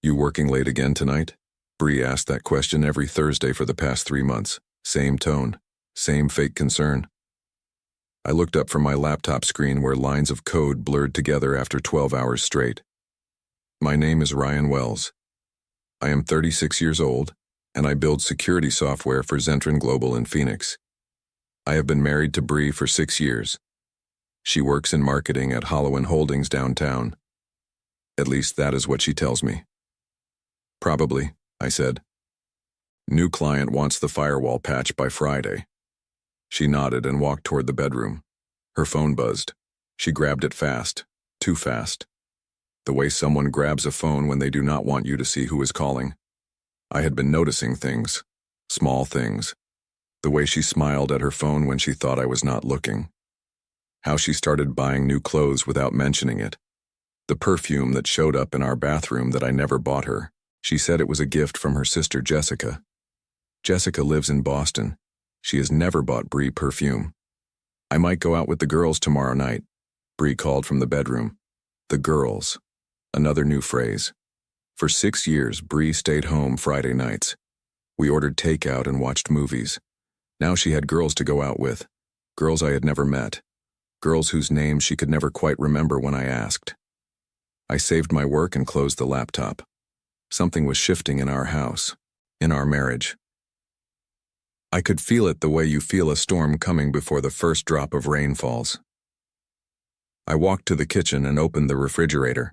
You working late again tonight? Bree asked that question every Thursday for the past 3 months. Same tone, same fake concern. I looked up from my laptop screen where lines of code blurred together after 12 hours straight. My name is Ryan Wells. I am 36 years old, and I build security software for Zentren Global in Phoenix. I have been married to Bree for 6 years. She works in marketing at Hollow & Holdings downtown. At least that is what she tells me. Probably, I said. New client wants the firewall patch by Friday. She nodded and walked toward the bedroom. Her phone buzzed. She grabbed it fast, too fast. The way someone grabs a phone when they do not want you to see who is calling. I had been noticing things, small things. The way she smiled at her phone when she thought I was not looking. How she started buying new clothes without mentioning it. The perfume that showed up in our bathroom that I never bought her. She said it was a gift from her sister Jessica. Jessica lives in Boston. She has never bought Bree perfume. I might go out with the girls tomorrow night, Bree called from the bedroom. The girls. Another new phrase. For 6 years, Bree stayed home Friday nights. We ordered takeout and watched movies. Now she had girls to go out with. Girls I had never met. Girls whose names she could never quite remember when I asked. I saved my work and closed the laptop. Something was shifting in our house, in our marriage. I could feel it the way you feel a storm coming before the first drop of rain falls. I walked to the kitchen and opened the refrigerator.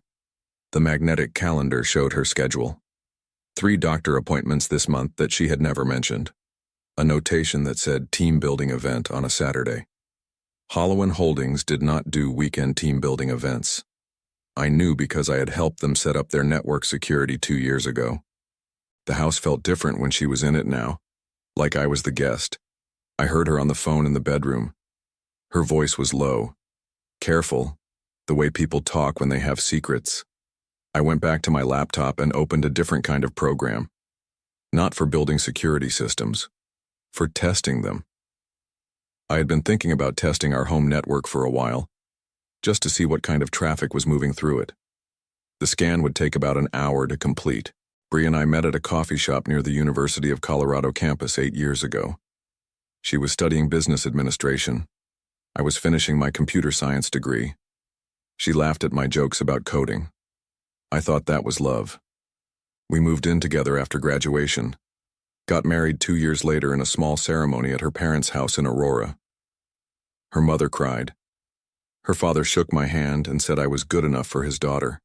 The magnetic calendar showed her schedule. 3 doctor appointments this month that she had never mentioned. A notation that said team building event on a Saturday. Hollow & Holdings did not do weekend team building events. I knew because I had helped them set up their network security 2 years ago. The house felt different when she was in it now, like I was the guest. I heard her on the phone in the bedroom. Her voice was low, careful, the way people talk when they have secrets. I went back to my laptop and opened a different kind of program. Not for building security systems, for testing them. I had been thinking about testing our home network for a while, just to see what kind of traffic was moving through it. The scan would take about an hour to complete. Bree and I met at a coffee shop near the University of Colorado campus 8 years ago. She was studying business administration. I was finishing my computer science degree. She laughed at my jokes about coding. I thought that was love. We moved in together after graduation. Got married 2 years later in a small ceremony at her parents' house in Aurora. Her mother cried. Her father shook my hand and said I was good enough for his daughter.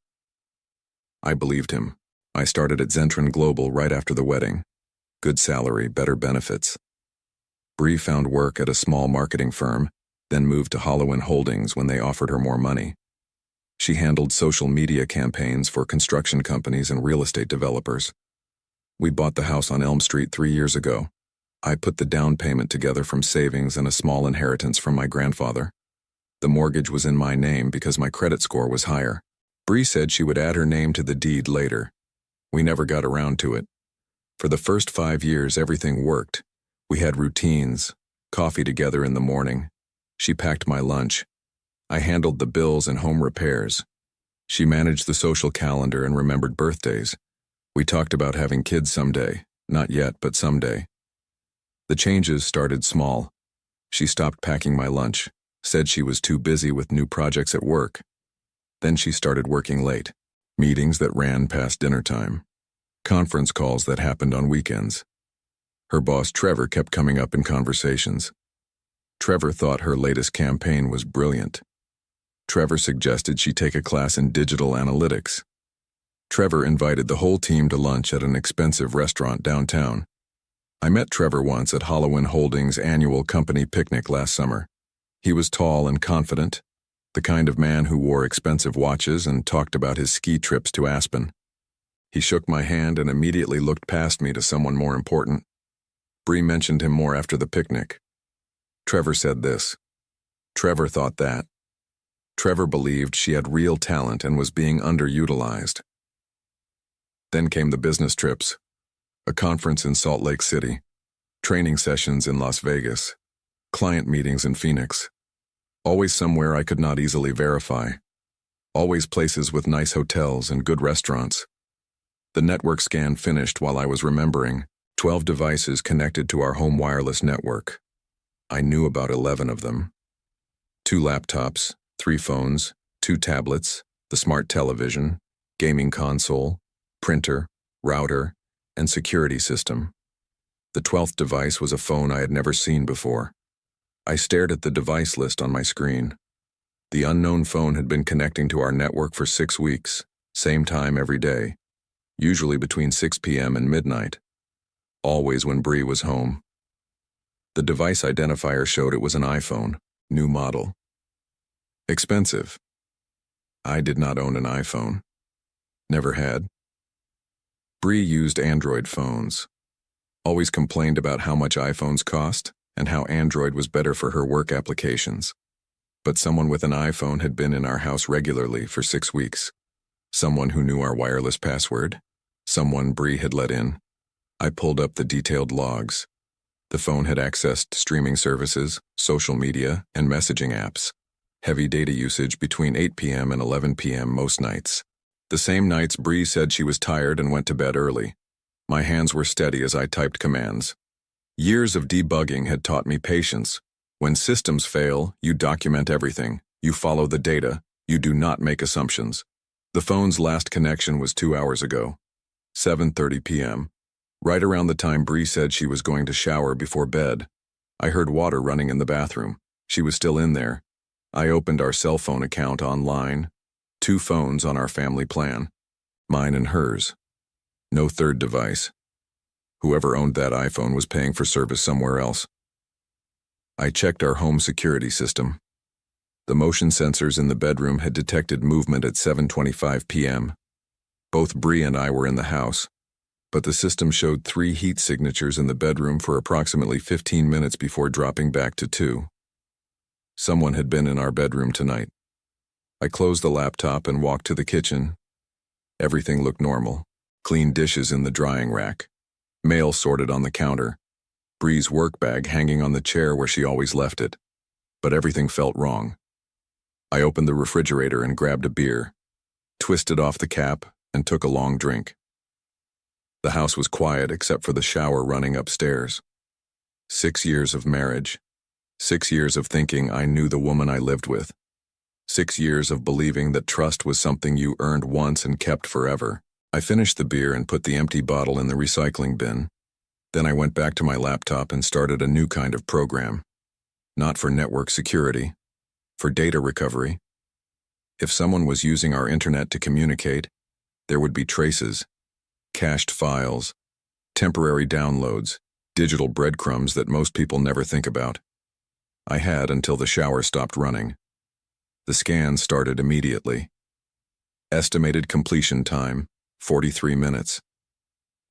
I believed him. I started at Zentren Global right after the wedding. Good salary, better benefits. Bree found work at a small marketing firm, then moved to Hollow & Holdings when they offered her more money. She handled social media campaigns for construction companies and real estate developers. We bought the house on Elm Street 3 years ago. I put the down payment together from savings and a small inheritance from my grandfather. The mortgage was in my name because my credit score was higher. Bree said she would add her name to the deed later. We never got around to it. For the first 5 years, everything worked. We had routines, coffee together in the morning. She packed my lunch. I handled the bills and home repairs. She managed the social calendar and remembered birthdays. We talked about having kids someday, not yet, but someday. The changes started small. She stopped packing my lunch, said she was too busy with new projects at work. Then she started working late, meetings that ran past dinner time, conference calls that happened on weekends. Her boss Trevor kept coming up in conversations. Trevor thought her latest campaign was brilliant. Trevor suggested she take a class in digital analytics. Trevor invited the whole team to lunch at an expensive restaurant downtown. I met Trevor once at Hollow & Holdings' annual company picnic last summer. He was tall and confident, the kind of man who wore expensive watches and talked about his ski trips to Aspen. He shook my hand and immediately looked past me to someone more important. Bree mentioned him more after the picnic. Trevor said this. Trevor thought that. Trevor believed she had real talent and was being underutilized. Then came the business trips, a conference in Salt Lake City, training sessions in Las Vegas, client meetings in Phoenix. Always somewhere I could not easily verify. Always places with nice hotels and good restaurants. The network scan finished while I was remembering 12 devices connected to our home wireless network. I knew about 11 of them. 2 laptops, 3 phones, 2 tablets, the smart television, gaming console, printer, router, and security system. The 12th device was a phone I had never seen before. I stared at the device list on my screen. The unknown phone had been connecting to our network for 6 weeks, same time every day, usually between 6 p.m. and midnight, always when Bree was home. The device identifier showed it was an iPhone, new model. Expensive. I did not own an iPhone. Never had. Bree used Android phones. Always complained about how much iPhones cost and how Android was better for her work applications. But someone with an iPhone had been in our house regularly for 6 weeks. Someone who knew our wireless password. Someone Bree had let in. I pulled up the detailed logs. The phone had accessed streaming services, social media, and messaging apps. Heavy data usage between 8 p.m. and 11 p.m. most nights. The same nights Bree said she was tired and went to bed early. My hands were steady as I typed commands. Years of debugging had taught me patience. When systems fail, you document everything. You follow the data. You do not make assumptions. The phone's last connection was 2 hours ago. 7:30 p.m. Right around the time Bree said she was going to shower before bed. I heard water running in the bathroom. She was still in there. I opened our cell phone account online. 2 phones on our family plan. Mine and hers. No third device. Whoever owned that iPhone was paying for service somewhere else. I checked our home security system. The motion sensors in the bedroom had detected movement at 7:25 p.m. Both Bree and I were in the house, but the system showed 3 heat signatures in the bedroom for approximately 15 minutes before dropping back to 2. Someone had been in our bedroom tonight. I closed the laptop and walked to the kitchen. Everything looked normal. Clean dishes in the drying rack. Mail sorted on the counter. Bree's work bag hanging on the chair where she always left it. But everything felt wrong. I opened the refrigerator and grabbed a beer, twisted off the cap, and took a long drink. The house was quiet except for the shower running upstairs. 6 years of marriage. 6 years of thinking I knew the woman I lived with. 6 years of believing that trust was something you earned once and kept forever. I finished the beer and put the empty bottle in the recycling bin. Then I went back to my laptop and started a new kind of program. Not for network security, for data recovery. If someone was using our internet to communicate, there would be traces, cached files, temporary downloads, digital breadcrumbs that most people never think about. I had until the shower stopped running. The scan started immediately. Estimated completion time, 43 minutes.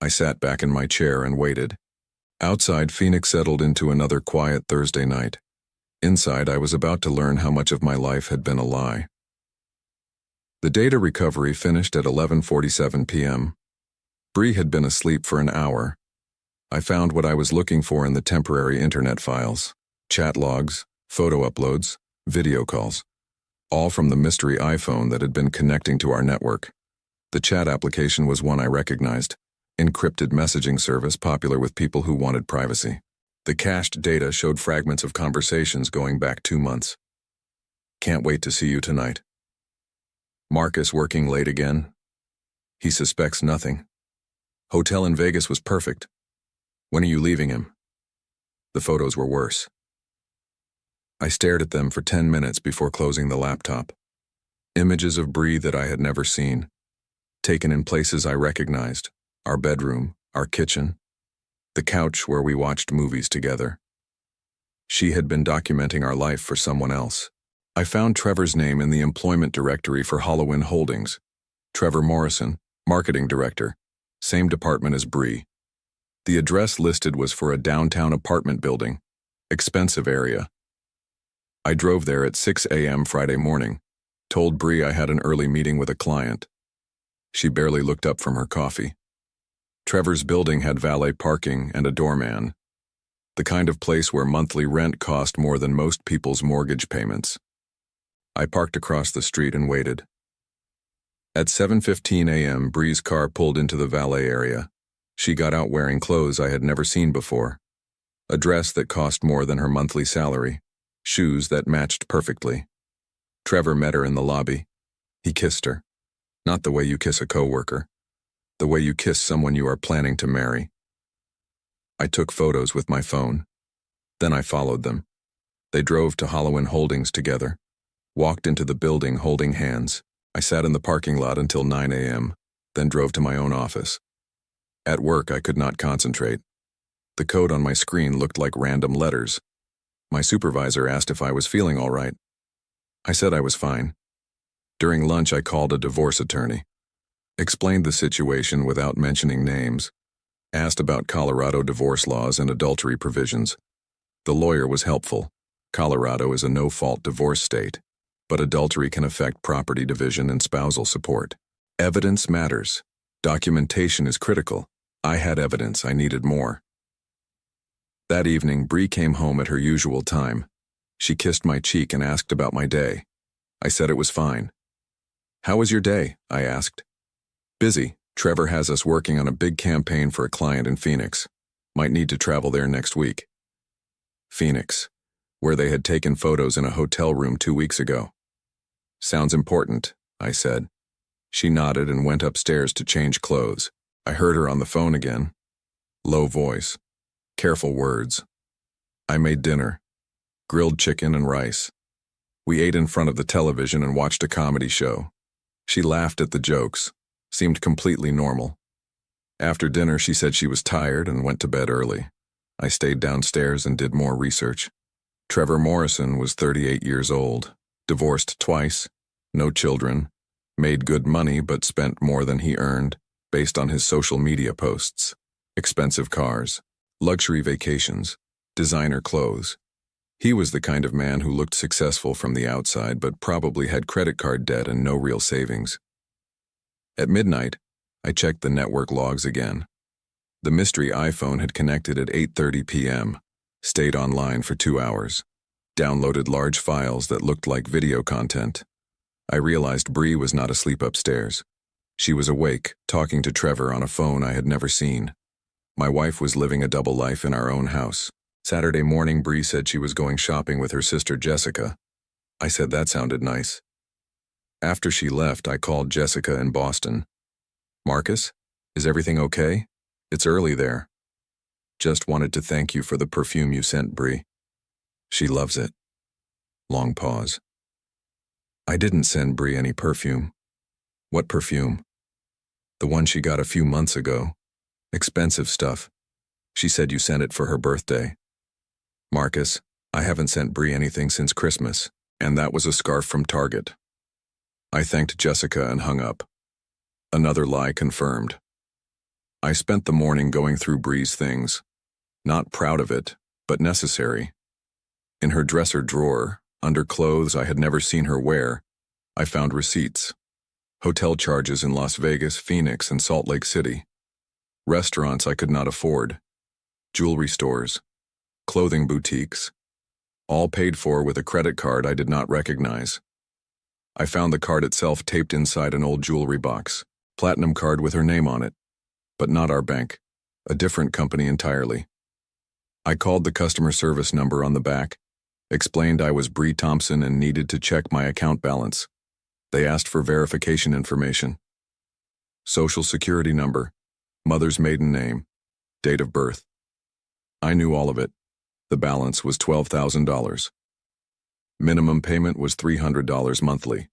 I sat back in my chair and waited. Outside, Phoenix settled into another quiet Thursday night. Inside, I was about to learn how much of my life had been a lie. The data recovery finished at 11:47 p.m. Bree had been asleep for an hour. I found what I was looking for in the temporary internet files. Chat logs, photo uploads, video calls. All from the mystery iPhone that had been connecting to our network. The chat application was one I recognized. Encrypted messaging service popular with people who wanted privacy. The cached data showed fragments of conversations going back 2 months. Can't wait to see you tonight. Marcus working late again? He suspects nothing. Hotel in Vegas was perfect. When are you leaving him? The photos were worse. I stared at them for 10 minutes before closing the laptop. Images of Bree that I had never seen. Taken in places I recognized. Our bedroom, our kitchen, the couch where we watched movies together. She had been documenting our life for someone else. I found Trevor's name in the employment directory for Halloween Holdings. Trevor Morrison, marketing director, same department as Bree. The address listed was for a downtown apartment building, expensive area. I drove there at 6 a.m. Friday morning, told Bree I had an early meeting with a client. She barely looked up from her coffee. Trevor's building had valet parking and a doorman, the kind of place where monthly rent cost more than most people's mortgage payments. I parked across the street and waited. At 7:15 a.m., Bree's car pulled into the valet area. She got out wearing clothes I had never seen before. A dress that cost more than her monthly salary. Shoes that matched perfectly. Trevor met her in the lobby. He kissed her. Not the way you kiss a coworker. The way you kiss someone you are planning to marry. I took photos with my phone. Then I followed them. They drove to Halloween Holdings together. Walked into the building holding hands. I sat in the parking lot until 9 a.m., then drove to my own office. At work, I could not concentrate. The code on my screen looked like random letters. My supervisor asked if I was feeling all right. I said I was fine. During lunch, I called a divorce attorney. Explained the situation without mentioning names. Asked about Colorado divorce laws and adultery provisions. The lawyer was helpful. Colorado is a no-fault divorce state, but adultery can affect property division and spousal support. Evidence matters. Documentation is critical. I had evidence, I needed more. That evening, Bree came home at her usual time. She kissed my cheek and asked about my day. I said it was fine. "How was your day?" I asked. "Busy. Trevor has us working on a big campaign for a client in Phoenix. Might need to travel there next week." Phoenix, where they had taken photos in a hotel room 2 weeks ago. "Sounds important," I said. She nodded and went upstairs to change clothes. I heard her on the phone again. Low voice. Careful words. I made dinner. Grilled chicken and rice. We ate in front of the television and watched a comedy show. She laughed at the jokes. Seemed completely normal. After dinner, she said she was tired and went to bed early. I stayed downstairs and did more research. Trevor Morrison was 38 years old, divorced twice, no children, made good money but spent more than he earned, based on his social media posts. Expensive cars, luxury vacations, designer clothes. He was the kind of man who looked successful from the outside but probably had credit card debt and no real savings. At midnight, I checked the network logs again. The mystery iPhone had connected at 8:30 p.m., stayed online for 2 hours, downloaded large files that looked like video content. I realized Bree was not asleep upstairs. She was awake, talking to Trevor on a phone I had never seen. My wife was living a double life in our own house. Saturday morning, Bree said she was going shopping with her sister Jessica. I said that sounded nice. After she left, I called Jessica in Boston. "Marcus, is everything okay? It's early there. Just wanted to thank you for the perfume you sent, Bree. She loves it." Long pause. "I didn't send Bree any perfume." "What perfume?" "The one she got a few months ago. Expensive stuff. She said you sent it for her birthday." "Marcus, I haven't sent Bree anything since Christmas, and that was a scarf from Target." I thanked Jessica and hung up. Another lie confirmed. I spent the morning going through Bree's things. Not proud of it, but necessary. In her dresser drawer, under clothes I had never seen her wear, I found receipts. Hotel charges in Las Vegas, Phoenix, and Salt Lake City. Restaurants I could not afford. Jewelry stores. Clothing boutiques. All paid for with a credit card I did not recognize. I found the card itself taped inside an old jewelry box. Platinum card with her name on it. But not our bank. A different company entirely. I called the customer service number on the back, explained I was Bree Thompson and needed to check my account balance. They asked for verification information. Social security number, mother's maiden name, date of birth. I knew all of it. The balance was $12,000. Minimum payment was $300 monthly.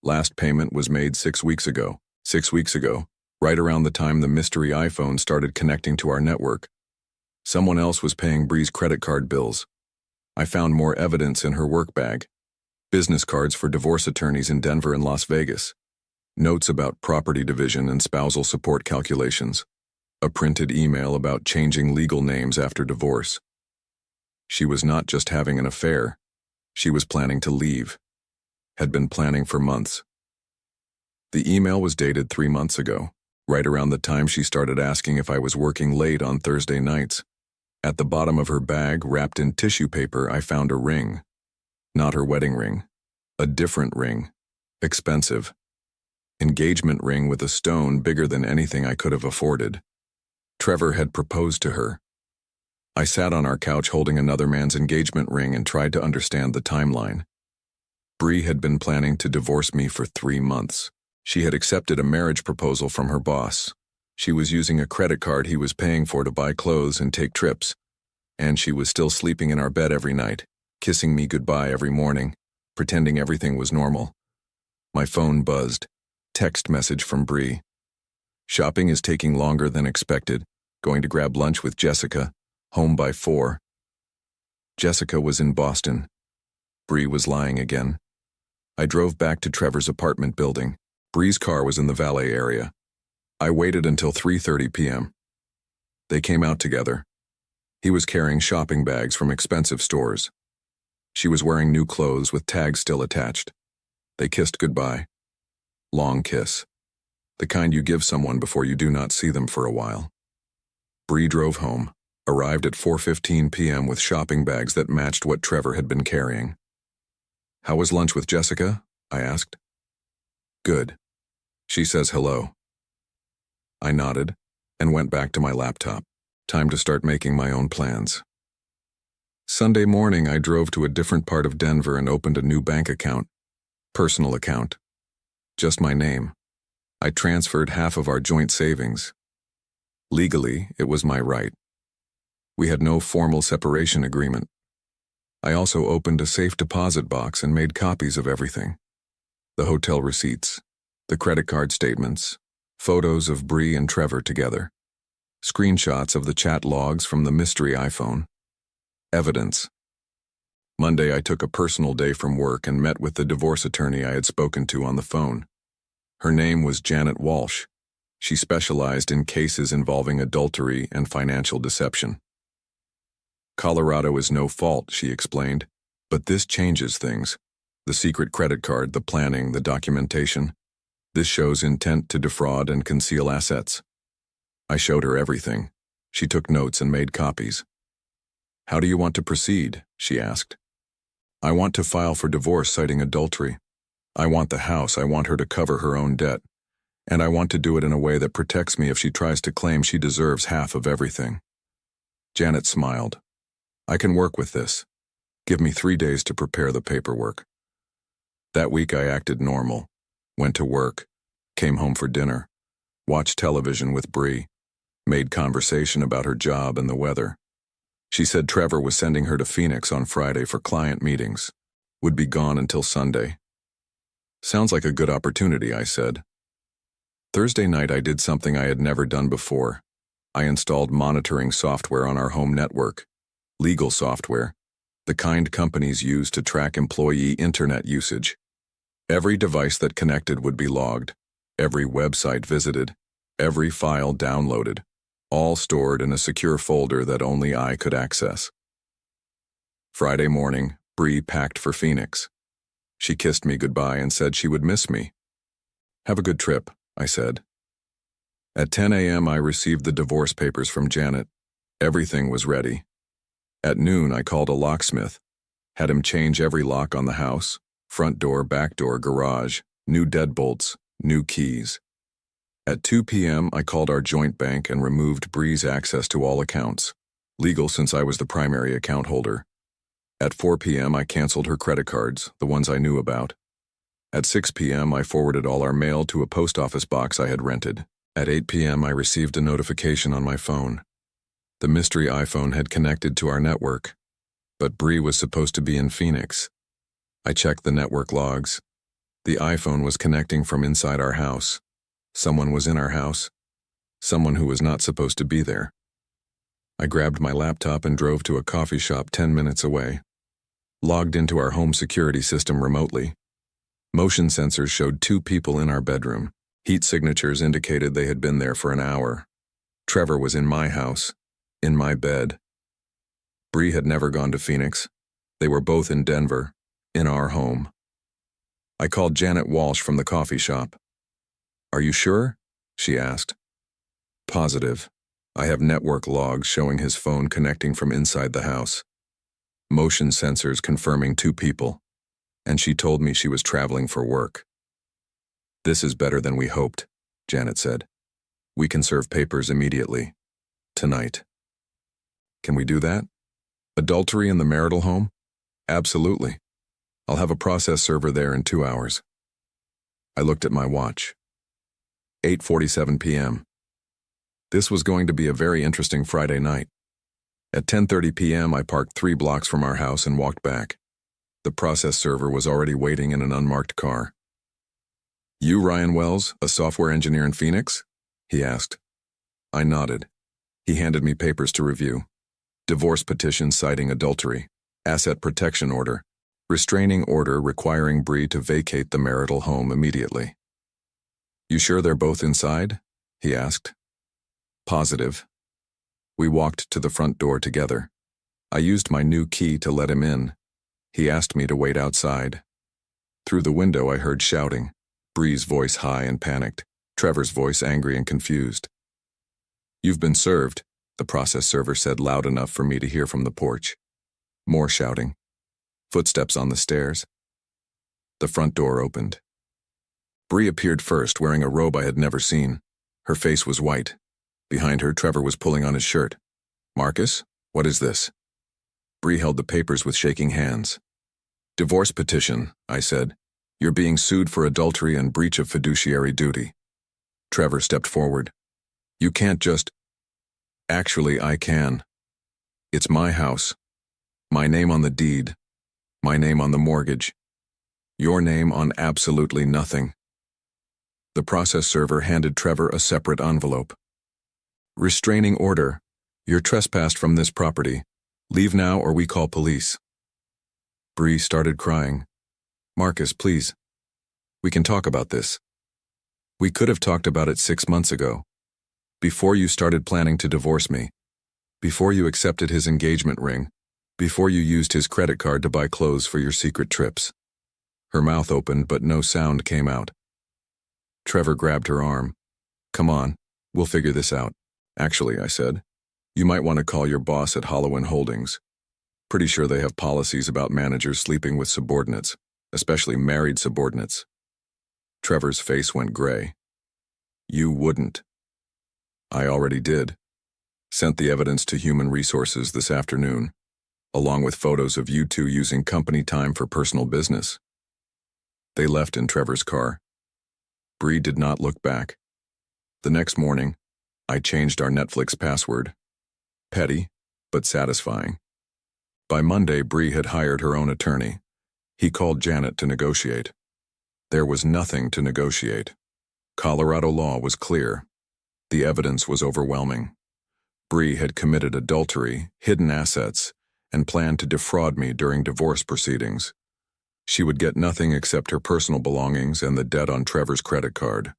Last payment was made 6 weeks ago. 6 weeks ago, right around the time the mystery iPhone started connecting to our network. Someone else was paying Bree's credit card bills. I found more evidence in her work bag. Business cards for divorce attorneys in Denver and Las Vegas. Notes about property division and spousal support calculations. A printed email about changing legal names after divorce. She was not just having an affair. She was planning to leave. Had been planning for months. The email was dated 3 months ago, right around the time she started asking if I was working late on Thursday nights. At the bottom of her bag, wrapped in tissue paper, I found a ring. Not her wedding ring. A different ring. Expensive. Engagement ring with a stone bigger than anything I could have afforded. Trevor had proposed to her. I sat on our couch holding another man's engagement ring and tried to understand the timeline. Bree had been planning to divorce me for 3 months. She had accepted a marriage proposal from her boss. She was using a credit card he was paying for to buy clothes and take trips. And she was still sleeping in our bed every night, kissing me goodbye every morning, pretending everything was normal. My phone buzzed. Text message from Bree. Shopping is taking longer than expected. Going to grab lunch with Jessica. Home by 4. Jessica was in Boston. Bree was lying again. I drove back to Trevor's apartment building. Bree's car was in the valet area. I waited until 3:30 p.m. They came out together. He was carrying shopping bags from expensive stores. She was wearing new clothes with tags still attached. They kissed goodbye. Long kiss. The kind you give someone before you do not see them for a while. Bree drove home, arrived at 4:15 p.m. with shopping bags that matched what Trevor had been carrying. "How was lunch with Jessica?" I asked. "Good. She says hello." I nodded and went back to my laptop. Time to start making my own plans. Sunday morning, I drove to a different part of Denver and opened a new bank account. Personal account. Just my name. I transferred half of our joint savings. Legally, it was my right. We had no formal separation agreement. I also opened a safe deposit box and made copies of everything. The hotel receipts, the credit card statements, photos of Bree and Trevor together, screenshots of the chat logs from the mystery iPhone. Evidence. Monday, I took a personal day from work and met with the divorce attorney I had spoken to on the phone. Her name was Janet Walsh. She specialized in cases involving adultery and financial deception. "Colorado is no fault," she explained, "but this changes things. The secret credit card, the planning, the documentation. This shows intent to defraud and conceal assets." I showed her everything. She took notes and made copies. "How do you want to proceed?" she asked. "I want to file for divorce citing adultery. I want the house. I want her to cover her own debt. And I want to do it in a way that protects me if she tries to claim she deserves half of everything." Janet smiled. "I can work with this. Give me 3 days to prepare the paperwork." That week I acted normal. Went to work, came home for dinner, watched television with Bree, made conversation about her job and the weather. She said Trevor was sending her to Phoenix on Friday for client meetings, would be gone until Sunday. "Sounds like a good opportunity," I said. Thursday night I did something I had never done before. I installed monitoring software on our home network. Legal software, the kind companies use to track employee internet usage. Every device that connected would be logged, every website visited, every file downloaded, all stored in a secure folder that only I could access. Friday morning, Bree packed for Phoenix. She kissed me goodbye and said she would miss me. "Have a good trip," I said. At 10 a.m. I received the divorce papers from Janet. Everything was ready. At noon, I called a locksmith, had him change every lock on the house, front door, back door, garage, new deadbolts, new keys. At 2 p.m., I called our joint bank and removed Bree's access to all accounts, legal since I was the primary account holder. At 4 p.m., I canceled her credit cards, the ones I knew about. At 6 p.m., I forwarded all our mail to a post office box I had rented. At 8 p.m., I received a notification on my phone. The mystery iPhone had connected to our network, but Bree was supposed to be in Phoenix. I checked the network logs. The iPhone was connecting from inside our house. Someone was in our house. Someone who was not supposed to be there. I grabbed my laptop and drove to a coffee shop 10 minutes away. Logged into our home security system remotely. Motion sensors showed 2 people in our bedroom. Heat signatures indicated they had been there for an hour. Trevor was in my house, in my bed. Bree had never gone to Phoenix. They were both in Denver, in our home. I called Janet Walsh from the coffee shop. "Are you sure?" she asked. "Positive. I have network logs showing his phone connecting from inside the house. Motion sensors confirming 2 people. And she told me she was traveling for work." "This is better than we hoped," Janet said. "We can serve papers immediately. Tonight." "Can we do that? Adultery in the marital home? Absolutely. I'll have a process server there in 2 hours." I looked at my watch. 8:47 p.m. This was going to be a very interesting Friday night. At 10:30 p.m. I parked 3 blocks from our house and walked back. The process server was already waiting in an unmarked car. "You Ryan Wells, a software engineer in Phoenix?" he asked. I nodded. He handed me papers to review. Divorce petition citing adultery, asset protection order, restraining order requiring Bree to vacate the marital home immediately. "You sure they're both inside?" he asked. "Positive." We walked to the front door together. I used my new key to let him in. He asked me to wait outside. Through the window I heard shouting, Bree's voice high and panicked, Trevor's voice angry and confused. "You've been served," the process server said loud enough for me to hear from the porch. More shouting. Footsteps on the stairs. The front door opened. Bree appeared first, wearing a robe I had never seen. Her face was white. Behind her, Trevor was pulling on his shirt. "Marcus, what is this?" Bree held the papers with shaking hands. "Divorce petition," I said. "You're being sued for adultery and breach of fiduciary duty." Trevor stepped forward. "You can't just—" "Actually, I can. It's my house. My name on the deed. My name on the mortgage. Your name on absolutely nothing." The process server handed Trevor a separate envelope. "Restraining order. You're trespassed from this property. Leave now or we call police." Bree started crying. "Marcus, please. We can talk about this. We could have talked about it 6 months ago. Before you started planning to divorce me. Before you accepted his engagement ring. Before you used his credit card to buy clothes for your secret trips." Her mouth opened, but no sound came out. Trevor grabbed her arm. "Come on, we'll figure this out." "Actually," I said, "you might want to call your boss at Hollowin Holdings. Pretty sure they have policies about managers sleeping with subordinates, especially married subordinates." Trevor's face went gray. "You wouldn't." "I already did. Sent the evidence to Human Resources this afternoon, along with photos of you two using company time for personal business." They left in Trevor's car. Bree did not look back. The next morning, I changed our Netflix password. Petty, but satisfying. By Monday, Bree had hired her own attorney. He called Janet to negotiate. There was nothing to negotiate. Colorado law was clear. The evidence was overwhelming. Bree had committed adultery, hidden assets, and planned to defraud me during divorce proceedings. She would get nothing except her personal belongings and the debt on Trevor's credit card.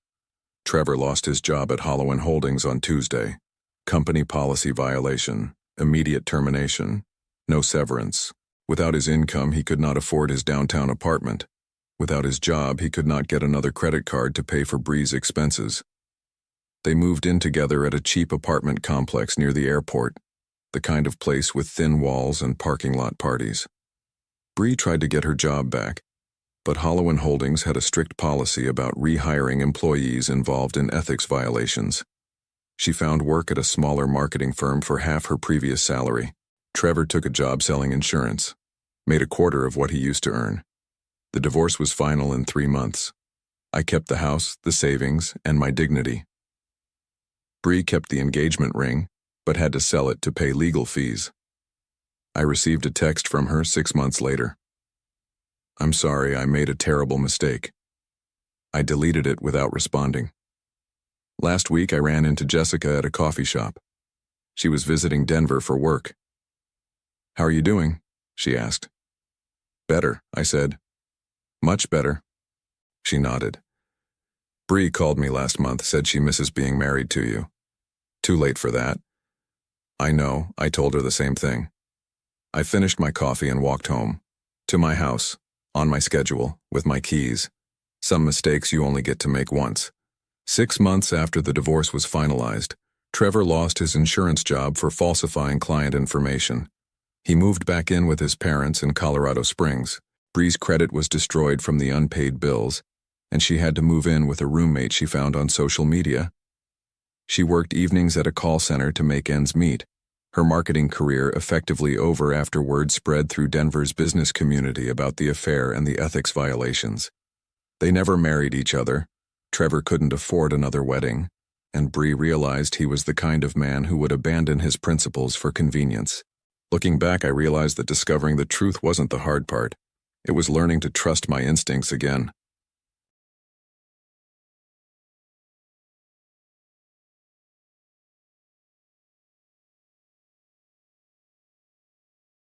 Trevor lost his job at Hollowin Holdings on Tuesday. Company policy violation, immediate termination, no severance. Without his income, he could not afford his downtown apartment. Without his job, he could not get another credit card to pay for Bree's expenses. They moved in together at a cheap apartment complex near the airport, the kind of place with thin walls and parking lot parties. Bree tried to get her job back, but Hollowin Holdings had a strict policy about rehiring employees involved in ethics violations. She found work at a smaller marketing firm for half her previous salary. Trevor took a job selling insurance, made a quarter of what he used to earn. The divorce was final in 3 months. I kept the house, the savings, and my dignity. Bree kept the engagement ring, but had to sell it to pay legal fees. I received a text from her 6 months later. "I'm sorry, I made a terrible mistake." I deleted it without responding. Last week I ran into Jessica at a coffee shop. She was visiting Denver for work. "How are you doing?" she asked. "Better," I said. "Much better." She nodded. "Bree called me last month, said she misses being married to you." "Too late for that." "I know," I told her the same thing. I finished my coffee and walked home. To my house, on my schedule, with my keys. Some mistakes you only get to make once. 6 months after the divorce was finalized, Trevor lost his insurance job for falsifying client information. He moved back in with his parents in Colorado Springs. Bree's credit was destroyed from the unpaid bills, and she had to move in with a roommate she found on social media. She worked evenings at a call center to make ends meet, her marketing career effectively over after word spread through Denver's business community about the affair and the ethics violations. They never married each other. Trevor couldn't afford another wedding, and Bree realized he was the kind of man who would abandon his principles for convenience. Looking back, I realized that discovering the truth wasn't the hard part. It was learning to trust my instincts again.